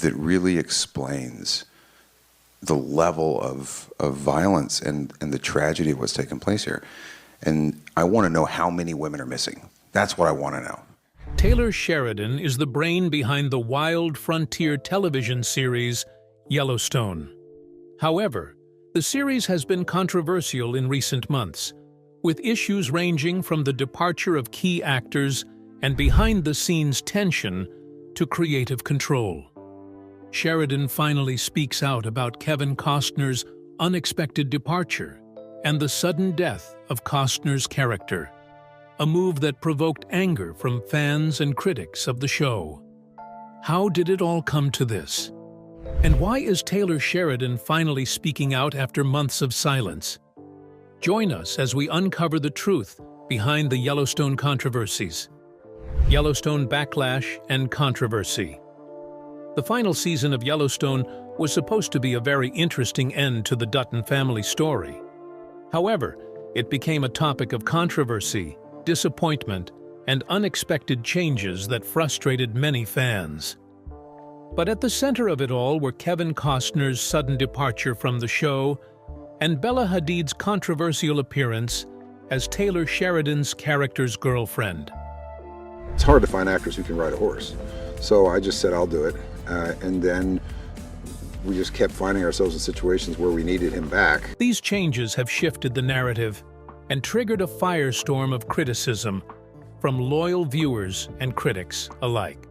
that really explains the level of violence and the tragedy of what's taken place here. And I want to know how many women are missing. That's what I want to know. Taylor Sheridan is the brain behind the wild frontier television series Yellowstone. However, the series has been controversial in recent months, with issues ranging from the departure of key actors and behind-the-scenes tension to creative control. Sheridan finally speaks out about Kevin Costner's unexpected departure and the sudden death of Costner's character, a move that provoked anger from fans and critics of the show. How did it all come to this? And why is Taylor Sheridan finally speaking out after months of silence? Join us as we uncover the truth behind the Yellowstone controversies. Yellowstone backlash and controversy. The final season of Yellowstone was supposed to be a very interesting end to the Dutton family story. However, it became a topic of controversy, disappointment, and unexpected changes that frustrated many fans. But at the center of it all were Kevin Costner's sudden departure from the show and Bella Hadid's controversial appearance as Taylor Sheridan's character's girlfriend. It's hard to find actors who can ride a horse. So I just said, I'll do it. And then we just kept finding ourselves in situations where we needed him back. These changes have shifted the narrative and triggered a firestorm of criticism from loyal viewers and critics alike.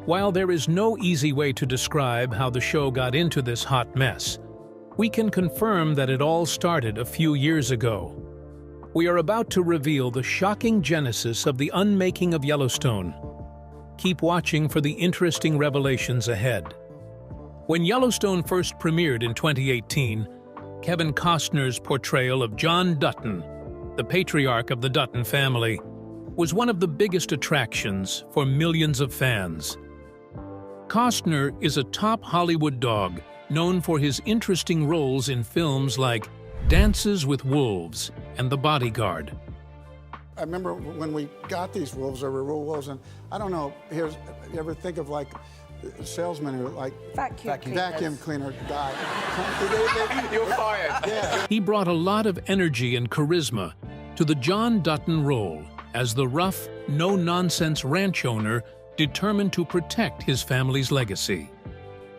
While there is no easy way to describe how the show got into this hot mess, we can confirm that it all started a few years ago. We are about to reveal the shocking genesis of the unmaking of Yellowstone. Keep watching for the interesting revelations ahead. When Yellowstone first premiered in 2018, Kevin Costner's portrayal of John Dutton, the patriarch of the Dutton family, was one of the biggest attractions for millions of fans. Costner is a top Hollywood dog known for his interesting roles in films like Dances with Wolves and The Bodyguard. I remember when we got these wolves, there were real wolves, and I don't know, you ever think of like a salesman who like vacuum cleaner guy. You're fired. Yeah. He brought a lot of energy and charisma to the John Dutton role as the rough, no-nonsense ranch owner determined to protect his family's legacy.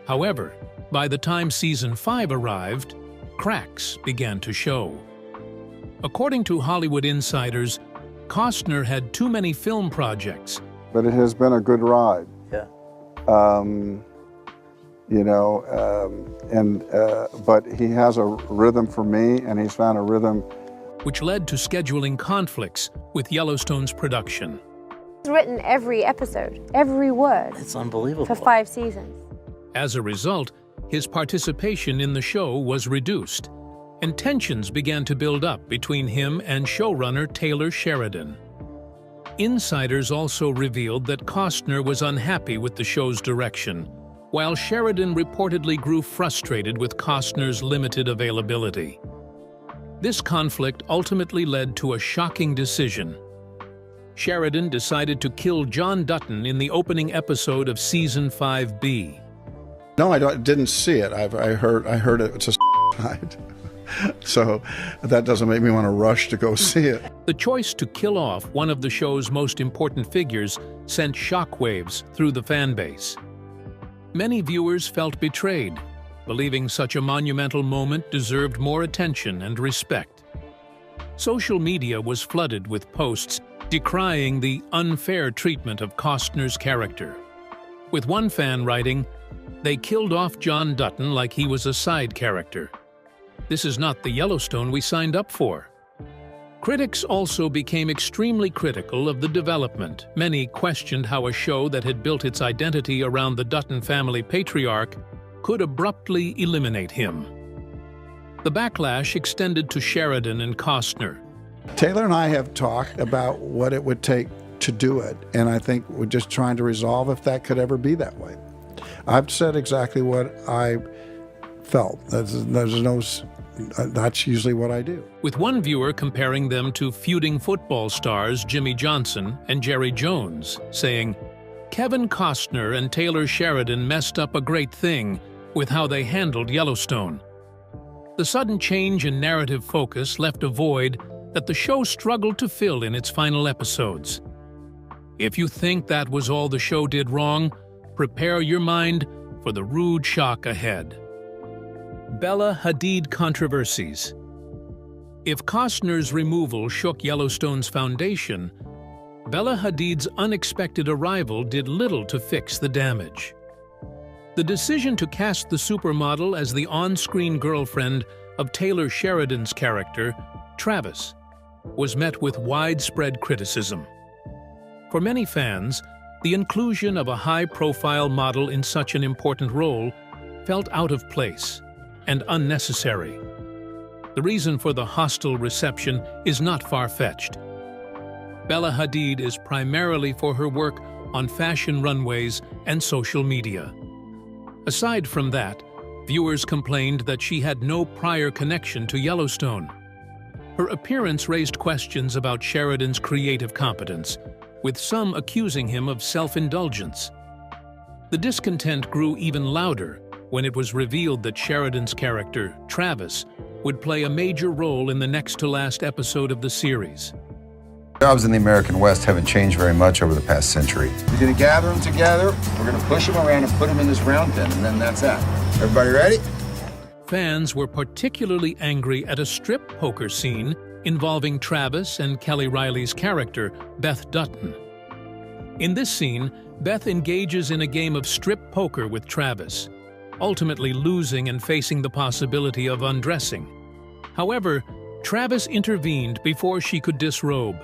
However, by the time season 5 arrived, cracks began to show. According to Hollywood insiders, Costner had too many film projects. But it has been a good ride. Yeah. But he has a rhythm for me, and he's found a rhythm. Which led to scheduling conflicts with Yellowstone's production. He's written every episode, every word. It's unbelievable. For 5 seasons. As a result, his participation in the show was reduced, and tensions began to build up between him and showrunner Taylor Sheridan. Insiders also revealed that Costner was unhappy with the show's direction, while Sheridan reportedly grew frustrated with Costner's limited availability. This conflict ultimately led to a shocking decision. Sheridan decided to kill John Dutton in the opening episode of Season 5B. No, I didn't see it. I heard it. It's a hide. So that doesn't make me want to rush to go see it. The choice to kill off one of the show's most important figures sent shockwaves through the fan base. Many viewers felt betrayed, believing such a monumental moment deserved more attention and respect. Social media was flooded with posts decrying the unfair treatment of Costner's character, with one fan writing, "They killed off John Dutton like he was a side character. This is not the Yellowstone we signed up for." Critics also became extremely critical of the development. Many questioned how a show that had built its identity around the Dutton family patriarch could abruptly eliminate him. The backlash extended to Sheridan and Costner. Taylor and I have talked about what it would take to do it, and I think we're just trying to resolve if that could ever be that way. I've said exactly what I felt. That's usually what I do. With one viewer comparing them to feuding football stars Jimmy Johnson and Jerry Jones, saying, Kevin Costner and Taylor Sheridan messed up a great thing with how they handled Yellowstone. The sudden change in narrative focus left a void that the show struggled to fill in its final episodes. If you think that was all the show did wrong, prepare your mind for the rude shock ahead. Bella Hadid controversies. If Costner's removal shook Yellowstone's foundation, Bella Hadid's unexpected arrival did little to fix the damage. The decision to cast the supermodel as the on-screen girlfriend of Taylor Sheridan's character, Travis, was met with widespread criticism. For many fans, the inclusion of a high-profile model in such an important role felt out of place and unnecessary. The reason for the hostile reception is not far-fetched. Bella Hadid is primarily for her work on fashion runways and social media. Aside from that, viewers complained that she had no prior connection to Yellowstone. Her appearance raised questions about Sheridan's creative competence, with some accusing him of self-indulgence. The discontent grew even louder when it was revealed that Sheridan's character, Travis, would play a major role in the next-to-last episode of the series. Jobs in the American West haven't changed very much over the past century. We're going to gather them together, we're going to push them around and put them in this round pen, and then that's that. Everybody ready? Fans were particularly angry at a strip poker scene involving Travis and Kelly Riley's character, Beth Dutton. In this scene, Beth engages in a game of strip poker with Travis, ultimately losing and facing the possibility of undressing. However, Travis intervened before she could disrobe,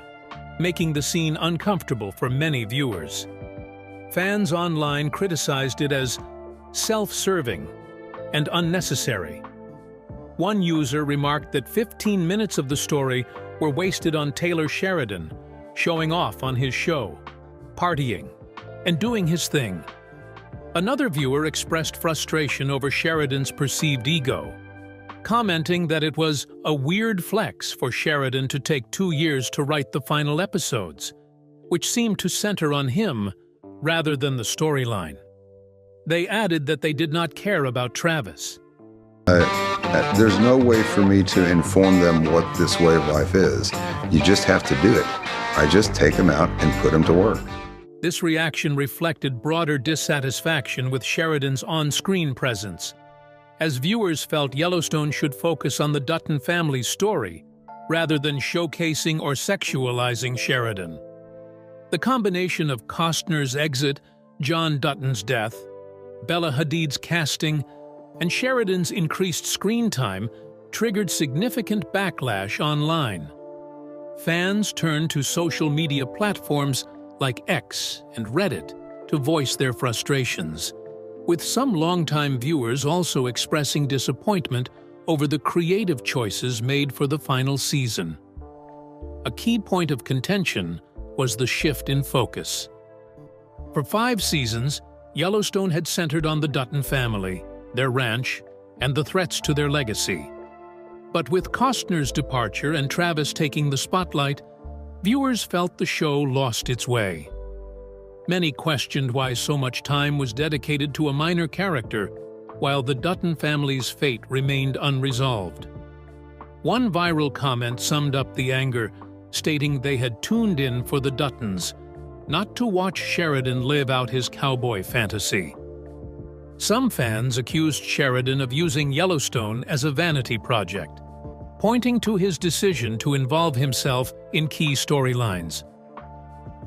making the scene uncomfortable for many viewers. Fans online criticized it as self-serving and unnecessary. One user remarked that 15 minutes of the story were wasted on Taylor Sheridan, showing off on his show, partying, and doing his thing. Another viewer expressed frustration over Sheridan's perceived ego, commenting that it was a weird flex for Sheridan to take 2 years to write the final episodes, which seemed to center on him rather than the storyline. They added that they did not care about Travis. There's no way for me to inform them what this way of life is. You just have to do it. I just take them out and put them to work. This reaction reflected broader dissatisfaction with Sheridan's on-screen presence, as viewers felt Yellowstone should focus on the Dutton family's story rather than showcasing or sexualizing Sheridan. The combination of Costner's exit, John Dutton's death, Bella Hadid's casting, and Sheridan's increased screen time triggered significant backlash online. Fans turned to social media platforms like X and Reddit to voice their frustrations, with some longtime viewers also expressing disappointment over the creative choices made for the final season. A key point of contention was the shift in focus. For 5 seasons, Yellowstone had centered on the Dutton family, their ranch, and the threats to their legacy. But with Costner's departure and Travis taking the spotlight, viewers felt the show lost its way. Many questioned why so much time was dedicated to a minor character, while the Dutton family's fate remained unresolved. One viral comment summed up the anger, stating they had tuned in for the Duttons, not to watch Sheridan live out his cowboy fantasy. Some fans accused Sheridan of using Yellowstone as a vanity project, pointing to his decision to involve himself in key storylines.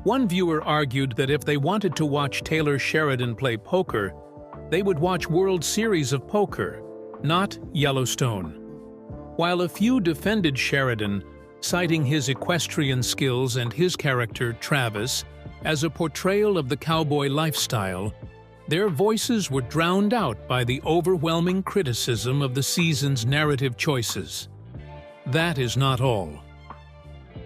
One viewer argued that if they wanted to watch Taylor Sheridan play poker, they would watch World Series of Poker, not Yellowstone. While a few defended Sheridan, citing his equestrian skills and his character, Travis, as a portrayal of the cowboy lifestyle, their voices were drowned out by the overwhelming criticism of the season's narrative choices. That is not all.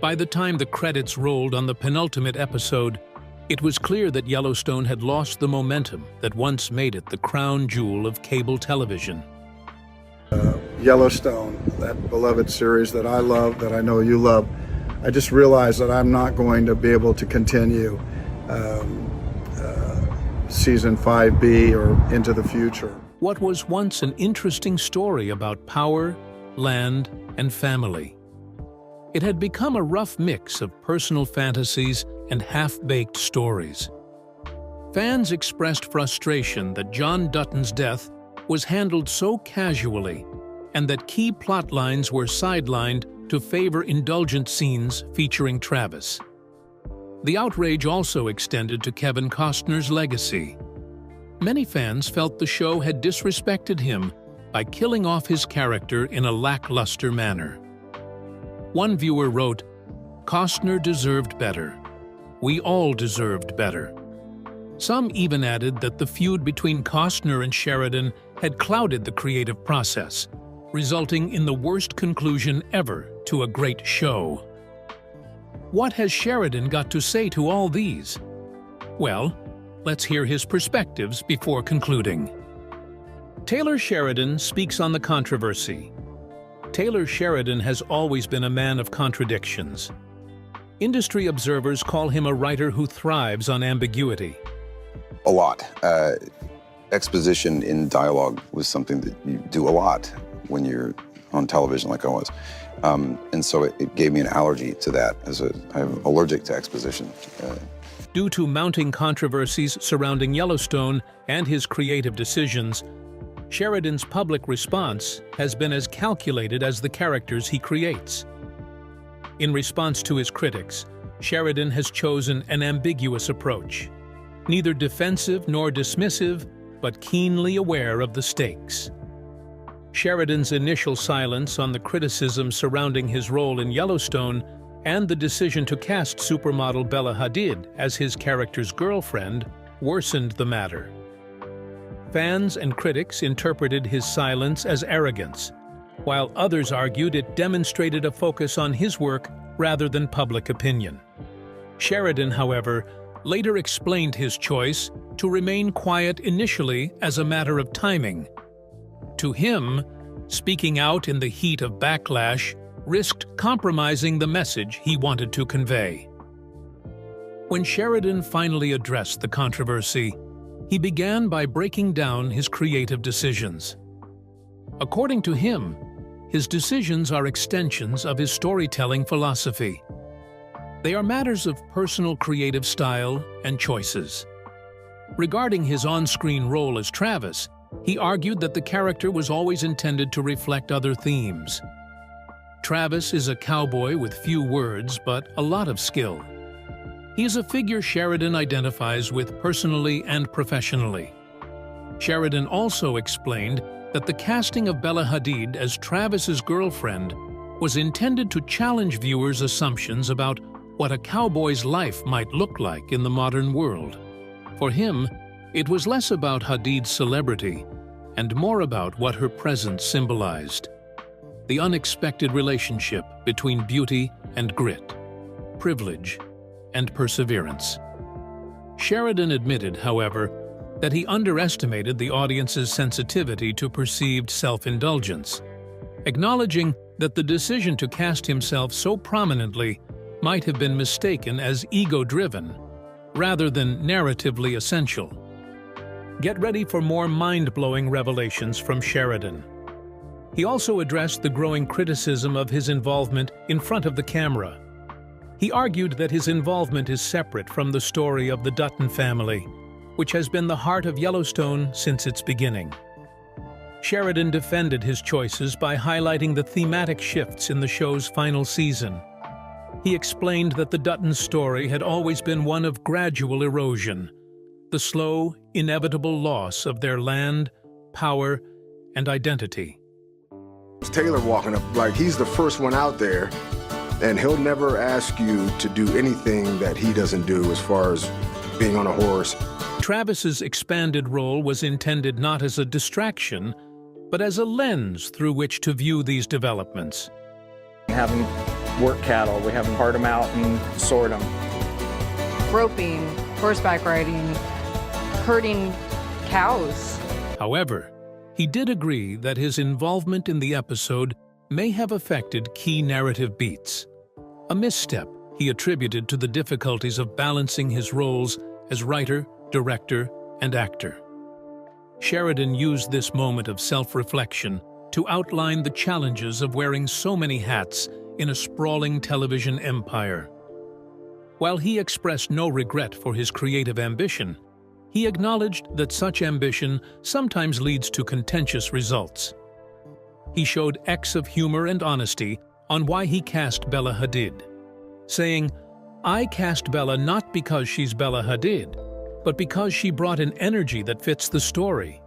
By the time the credits rolled on the penultimate episode, it was clear that Yellowstone had lost the momentum that once made it the crown jewel of cable television. Yellowstone, that beloved series that I love, that I know you love, I just realized that I'm not going to be able to continue season 5B or into the future. What was once an interesting story about power, land, and family. It had become a rough mix of personal fantasies and half-baked stories. Fans expressed frustration that John Dutton's death was handled so casually and that key plot lines were sidelined to favor indulgent scenes featuring Travis. The outrage also extended to Kevin Costner's legacy. Many fans felt the show had disrespected him by killing off his character in a lackluster manner. One viewer wrote, "Costner deserved better. We all deserved better." Some even added that the feud between Costner and Sheridan had clouded the creative process, resulting in the worst conclusion ever to a great show. What has Sheridan got to say to all these? Well, let's hear his perspectives before concluding. Taylor Sheridan speaks on the controversy. Taylor Sheridan has always been a man of contradictions. Industry observers call him a writer who thrives on ambiguity. A lot. Exposition in dialogue was something that you do a lot when you're on television like I was. And so it gave me an allergy to that. I'm allergic to exposition. Due to mounting controversies surrounding Yellowstone and his creative decisions, Sheridan's public response has been as calculated as the characters he creates. In response to his critics, Sheridan has chosen an ambiguous approach, neither defensive nor dismissive, but keenly aware of the stakes. Sheridan's initial silence on the criticism surrounding his role in Yellowstone and the decision to cast supermodel Bella Hadid as his character's girlfriend worsened the matter. Fans and critics interpreted his silence as arrogance, while others argued it demonstrated a focus on his work rather than public opinion. Sheridan, however, later explained his choice to remain quiet initially as a matter of timing. To him, speaking out in the heat of backlash risked compromising the message he wanted to convey. When Sheridan finally addressed the controversy, he began by breaking down his creative decisions. According to him, his decisions are extensions of his storytelling philosophy. They are matters of personal creative style and choices. Regarding his on-screen role as Travis, he argued that the character was always intended to reflect other themes. Travis is a cowboy with few words but a lot of skill. He is a figure Sheridan identifies with personally and professionally. Sheridan also explained that the casting of Bella Hadid as Travis's girlfriend was intended to challenge viewers' assumptions about what a cowboy's life might look like in the modern world. For him, it was less about Hadid's celebrity and more about what her presence symbolized: the unexpected relationship between beauty and grit, privilege and perseverance. Sheridan admitted, however, that he underestimated the audience's sensitivity to perceived self-indulgence, acknowledging that the decision to cast himself so prominently might have been mistaken as ego-driven rather than narratively essential. Get ready for more mind-blowing revelations from Sheridan. He also addressed the growing criticism of his involvement in front of the camera. He argued that his involvement is separate from the story of the Dutton family, which has been the heart of Yellowstone since its beginning. Sheridan defended his choices by highlighting the thematic shifts in the show's final season. He explained that the Dutton story had always been one of gradual erosion, the slow, inevitable loss of their land, power, and identity. Taylor walking up, like he's the first one out there, and he'll never ask you to do anything that he doesn't do as far as being on a horse. Travis's expanded role was intended not as a distraction, but as a lens through which to view these developments. We have them work cattle, we have them part them out and sort them. Roping, horseback riding, herding cows. However, he did agree that his involvement in the episode may have affected key narrative beats, a misstep he attributed to the difficulties of balancing his roles as writer, director, and actor. Sheridan used this moment of self-reflection to outline the challenges of wearing so many hats in a sprawling television empire. While he expressed no regret for his creative ambition, he acknowledged that such ambition sometimes leads to contentious results. He showed X of humor and honesty on why he cast Bella Hadid, saying, "I cast Bella not because she's Bella Hadid, but because she brought an energy that fits the story.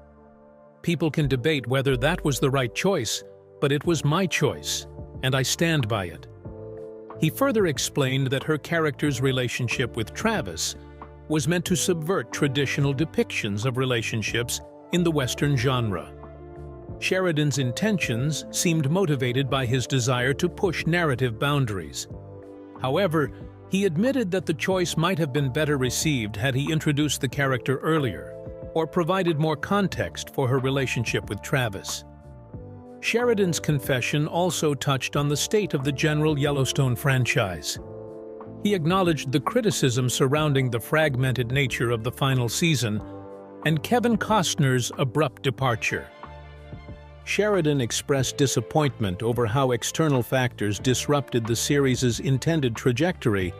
People can debate whether that was the right choice, but it was my choice, and I stand by it." He further explained that her character's relationship with Travis was meant to subvert traditional depictions of relationships in the Western genre. Sheridan's intentions seemed motivated by his desire to push narrative boundaries. However, he admitted that the choice might have been better received had he introduced the character earlier or provided more context for her relationship with Travis. Sheridan's confession also touched on the state of the general Yellowstone franchise. He acknowledged the criticism surrounding the fragmented nature of the final season and Kevin Costner's abrupt departure. Sheridan expressed disappointment over how external factors disrupted the series' intended trajectory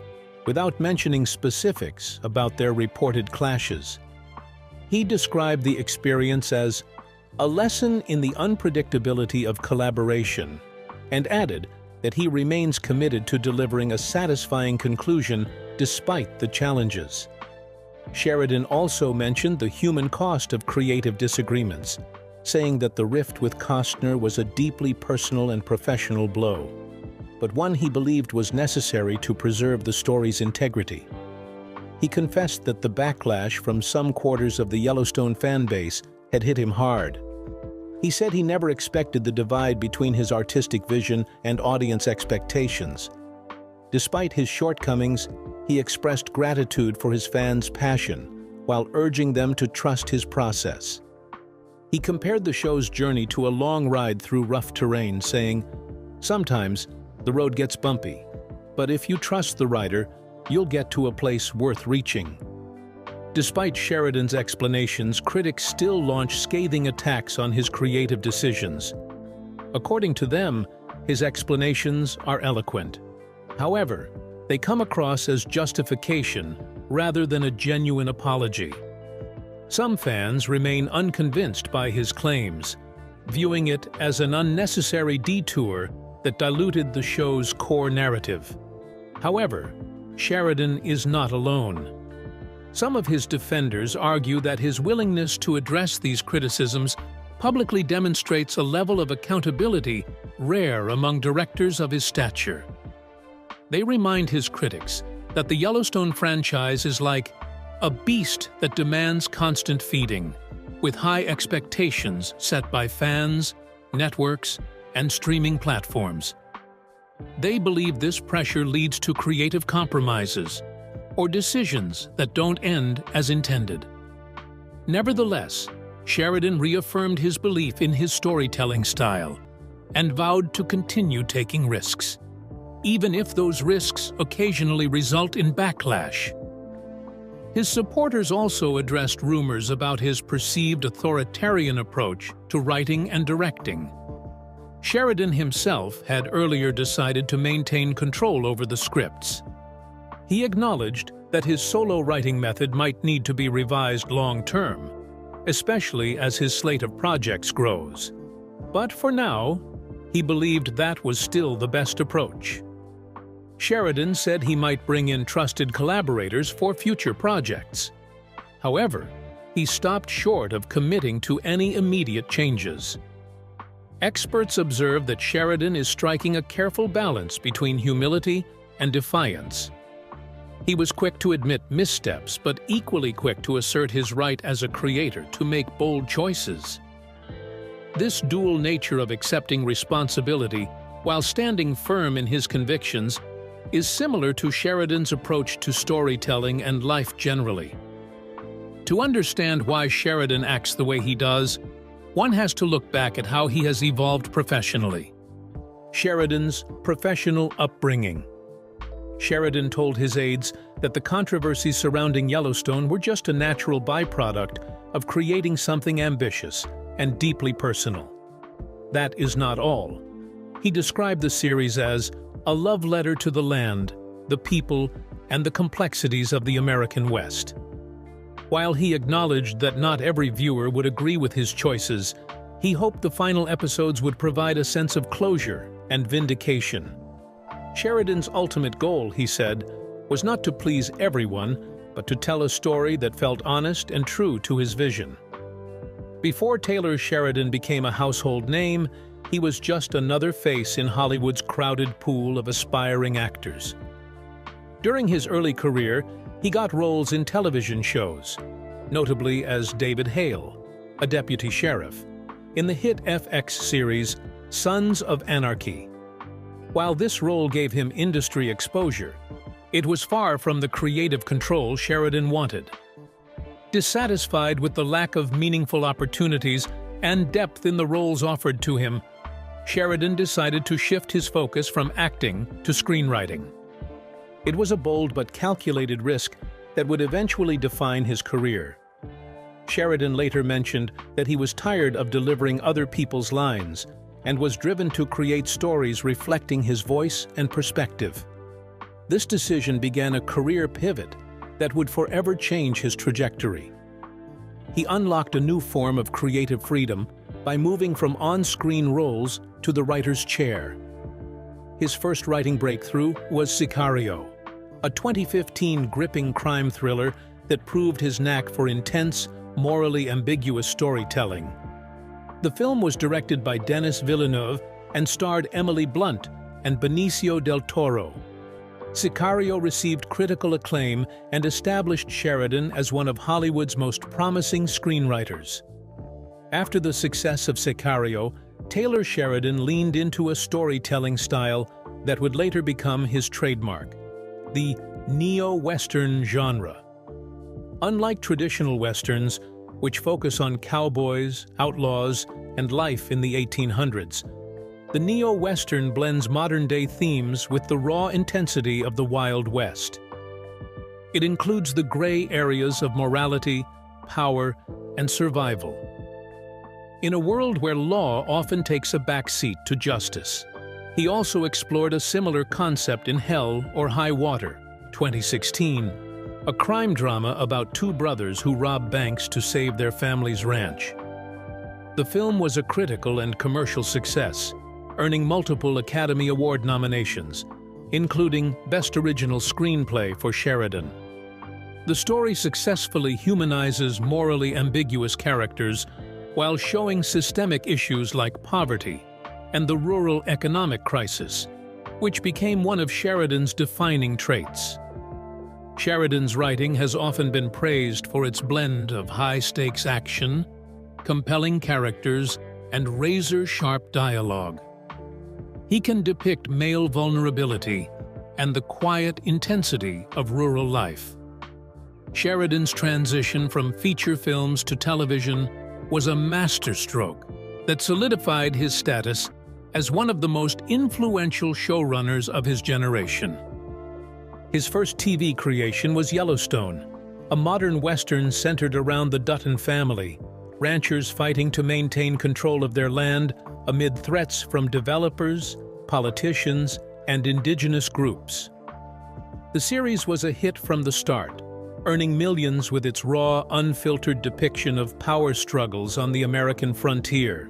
without mentioning specifics about their reported clashes. He described the experience as a lesson in the unpredictability of collaboration and added that he remains committed to delivering a satisfying conclusion despite the challenges. Sheridan also mentioned the human cost of creative disagreements, saying that the rift with Costner was a deeply personal and professional blow, but one he believed was necessary to preserve the story's integrity. He confessed that the backlash from some quarters of the Yellowstone fan base had hit him hard. He said he never expected the divide between his artistic vision and audience expectations. Despite his shortcomings, he expressed gratitude for his fans' passion while urging them to trust his process. He compared the show's journey to a long ride through rough terrain, saying, "Sometimes the road gets bumpy, but if you trust the rider, you'll get to a place worth reaching." Despite Sheridan's explanations, critics still launched scathing attacks on his creative decisions. According to them, his explanations are eloquent. However, they come across as justification rather than a genuine apology. Some fans remain unconvinced by his claims, viewing it as an unnecessary detour that diluted the show's core narrative. However, Sheridan is not alone. Some of his defenders argue that his willingness to address these criticisms publicly demonstrates a level of accountability rare among directors of his stature. They remind his critics that the Yellowstone franchise is like a beast that demands constant feeding, with high expectations set by fans, networks, and streaming platforms. They believe this pressure leads to creative compromises or decisions that don't end as intended. Nevertheless, Sheridan reaffirmed his belief in his storytelling style and vowed to continue taking risks, even if those risks occasionally result in backlash. His supporters also addressed rumors about his perceived authoritarian approach to writing and directing. Sheridan himself had earlier decided to maintain control over the scripts. He acknowledged that his solo writing method might need to be revised long-term, especially as his slate of projects grows. But for now, he believed that was still the best approach. Sheridan said he might bring in trusted collaborators for future projects. However, he stopped short of committing to any immediate changes. Experts observe that Sheridan is striking a careful balance between humility and defiance. He was quick to admit missteps, but equally quick to assert his right as a creator to make bold choices. This dual nature of accepting responsibility while standing firm in his convictions is similar to Sheridan's approach to storytelling and life generally. To understand why Sheridan acts the way he does, one has to look back at how he has evolved professionally. Sheridan's professional upbringing. Sheridan told his aides that the controversies surrounding Yellowstone were just a natural byproduct of creating something ambitious and deeply personal. That is not all. He described the series as a love letter to the land, the people, and the complexities of the American West. While he acknowledged that not every viewer would agree with his choices, he hoped the final episodes would provide a sense of closure and vindication. Sheridan's ultimate goal, he said, was not to please everyone, but to tell a story that felt honest and true to his vision. Before Taylor Sheridan became a household name, he was just another face in Hollywood's crowded pool of aspiring actors. During his early career, he got roles in television shows, notably as David Hale, a deputy sheriff, in the hit FX series Sons of Anarchy. While this role gave him industry exposure, it was far from the creative control Sheridan wanted. Dissatisfied with the lack of meaningful opportunities and depth in the roles offered to him, Sheridan decided to shift his focus from acting to screenwriting. It was a bold but calculated risk that would eventually define his career. Sheridan later mentioned that he was tired of delivering other people's lines and was driven to create stories reflecting his voice and perspective. This decision began a career pivot that would forever change his trajectory. He unlocked a new form of creative freedom by moving from on-screen roles to the writer's chair. His first writing breakthrough was Sicario, a 2015 gripping crime thriller that proved his knack for intense, morally ambiguous storytelling. The film was directed by Denis Villeneuve and starred Emily Blunt and Benicio del Toro. Sicario received critical acclaim and established Sheridan as one of Hollywood's most promising screenwriters. After the success of Sicario, Taylor Sheridan leaned into a storytelling style that would later become his trademark, the neo-Western genre. Unlike traditional Westerns, which focus on cowboys, outlaws, and life in the 1800s, the neo-Western blends modern-day themes with the raw intensity of the Wild West. It includes the gray areas of morality, power, and survival. In a world where law often takes a backseat to justice, he also explored a similar concept in Hell or High Water, 2016, a crime drama about two brothers who rob banks to save their family's ranch. The film was a critical and commercial success, earning multiple Academy Award nominations, including Best Original Screenplay for Sheridan. The story successfully humanizes morally ambiguous characters while showing systemic issues like poverty and the rural economic crisis, which became one of Sheridan's defining traits. Sheridan's writing has often been praised for its blend of high-stakes action, compelling characters, and razor-sharp dialogue. He can depict male vulnerability and the quiet intensity of rural life. Sheridan's transition from feature films to television was a masterstroke that solidified his status as one of the most influential showrunners of his generation. His first TV creation was Yellowstone, a modern Western centered around the Dutton family, ranchers fighting to maintain control of their land amid threats from developers, politicians, and indigenous groups. The series was a hit from the start, earning millions with its raw, unfiltered depiction of power struggles on the American frontier.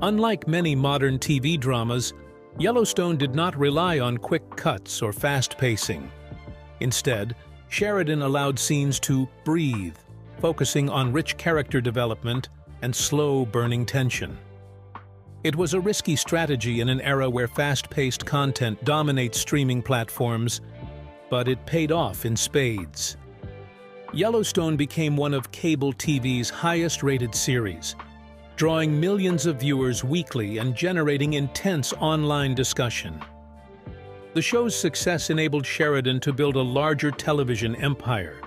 Unlike many modern TV dramas, Yellowstone did not rely on quick cuts or fast pacing. Instead, Sheridan allowed scenes to breathe, focusing on rich character development and slow-burning tension. It was a risky strategy in an era where fast-paced content dominates streaming platforms, but it paid off in spades. Yellowstone became one of cable TV's highest-rated series, drawing millions of viewers weekly and generating intense online discussion. The show's success enabled Sheridan to build a larger television empire.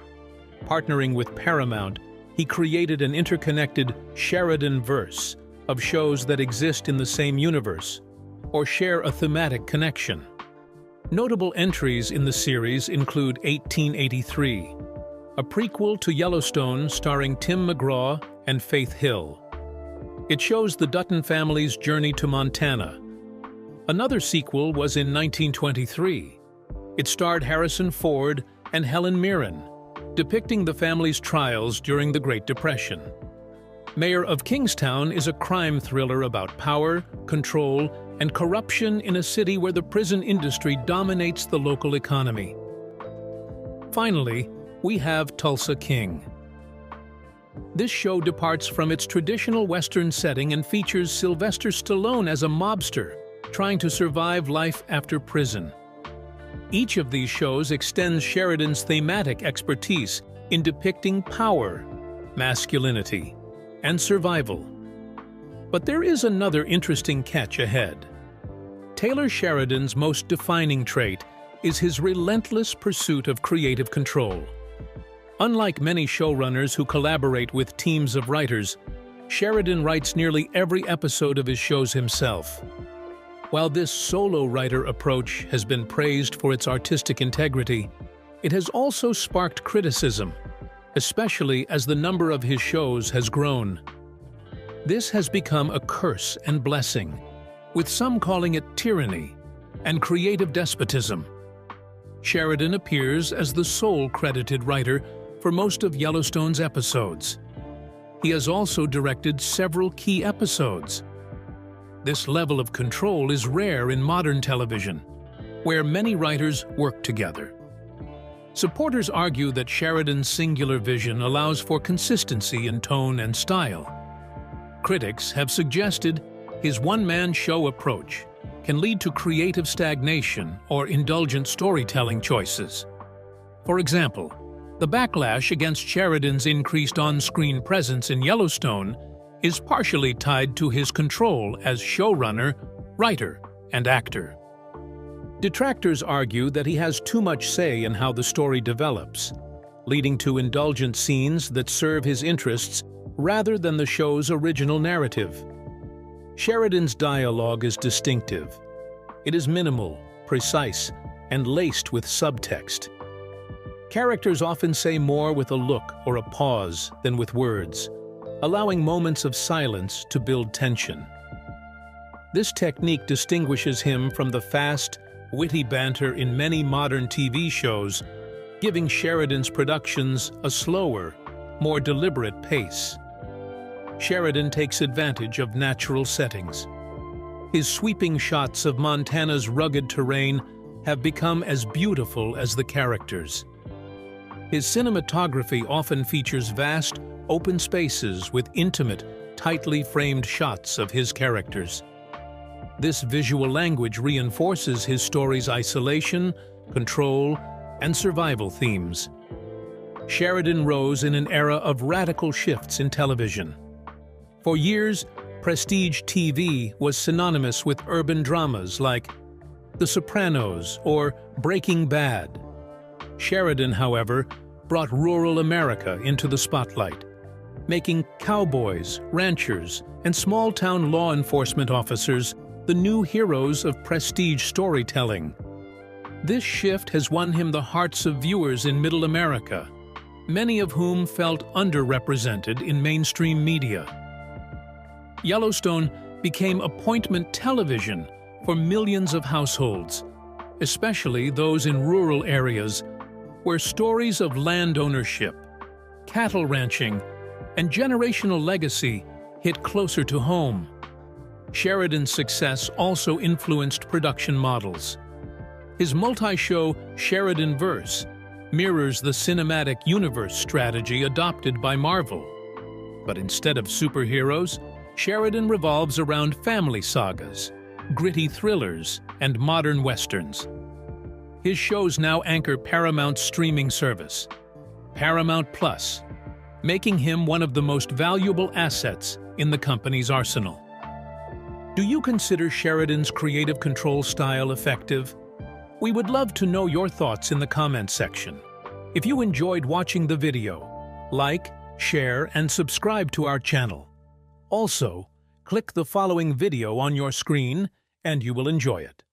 Partnering with Paramount, he created an interconnected Sheridan-verse of shows that exist in the same universe or share a thematic connection. Notable entries in the series include 1883, a prequel to Yellowstone starring Tim McGraw and Faith Hill. It shows the Dutton family's journey to Montana. Another sequel was in 1923. It starred Harrison Ford and Helen Mirren, depicting the family's trials during the Great Depression. Mayor of Kingstown is a crime thriller about power, control, and corruption in a city where the prison industry dominates the local economy. Finally, we have Tulsa King. This show departs from its traditional Western setting and features Sylvester Stallone as a mobster trying to survive life after prison. Each of these shows extends Sheridan's thematic expertise in depicting power, masculinity, and survival. But there is another interesting catch ahead. Taylor Sheridan's most defining trait is his relentless pursuit of creative control. Unlike many showrunners who collaborate with teams of writers, Sheridan writes nearly every episode of his shows himself. While this solo writer approach has been praised for its artistic integrity, it has also sparked criticism, especially as the number of his shows has grown. This has become a curse and blessing, with some calling it tyranny and creative despotism. Sheridan appears as the sole credited writer for most of Yellowstone's episodes. He has also directed several key episodes. This level of control is rare in modern television, where many writers work together. Supporters argue that Sheridan's singular vision allows for consistency in tone and style. Critics have suggested his one-man show approach can lead to creative stagnation or indulgent storytelling choices. For example, the backlash against Sheridan's increased on-screen presence in Yellowstone is partially tied to his control as showrunner, writer, and actor. Detractors argue that he has too much say in how the story develops, leading to indulgent scenes that serve his interests rather than the show's original narrative. Sheridan's dialogue is distinctive. It is minimal, precise, and laced with subtext. Characters often say more with a look or a pause than with words, allowing moments of silence to build tension. This technique distinguishes him from the fast, witty banter in many modern TV shows, giving Sheridan's productions a slower, more deliberate pace. Sheridan takes advantage of natural settings. His sweeping shots of Montana's rugged terrain have become as beautiful as the characters. His cinematography often features vast, open spaces with intimate, tightly framed shots of his characters. This visual language reinforces his story's isolation, control, and survival themes. Sheridan rose in an era of radical shifts in television. For years, prestige TV was synonymous with urban dramas like The Sopranos or Breaking Bad. Sheridan, however, brought rural America into the spotlight, making cowboys, ranchers, and small-town law enforcement officers the new heroes of prestige storytelling. This shift has won him the hearts of viewers in Middle America, many of whom felt underrepresented in mainstream media. Yellowstone became appointment television for millions of households, especially those in rural areas where stories of land ownership, cattle ranching, and generational legacy hit closer to home. Sheridan's success also influenced production models. His multi-show Sheridan-verse mirrors the cinematic universe strategy adopted by Marvel. But instead of superheroes, Sheridan revolves around family sagas, gritty thrillers, and modern westerns. His shows now anchor Paramount's streaming service, Paramount Plus, making him one of the most valuable assets in the company's arsenal. Do you consider Sheridan's creative control style effective? We would love to know your thoughts in the comments section. If you enjoyed watching the video, like, share, and subscribe to our channel. Also, click the following video on your screen and you will enjoy it.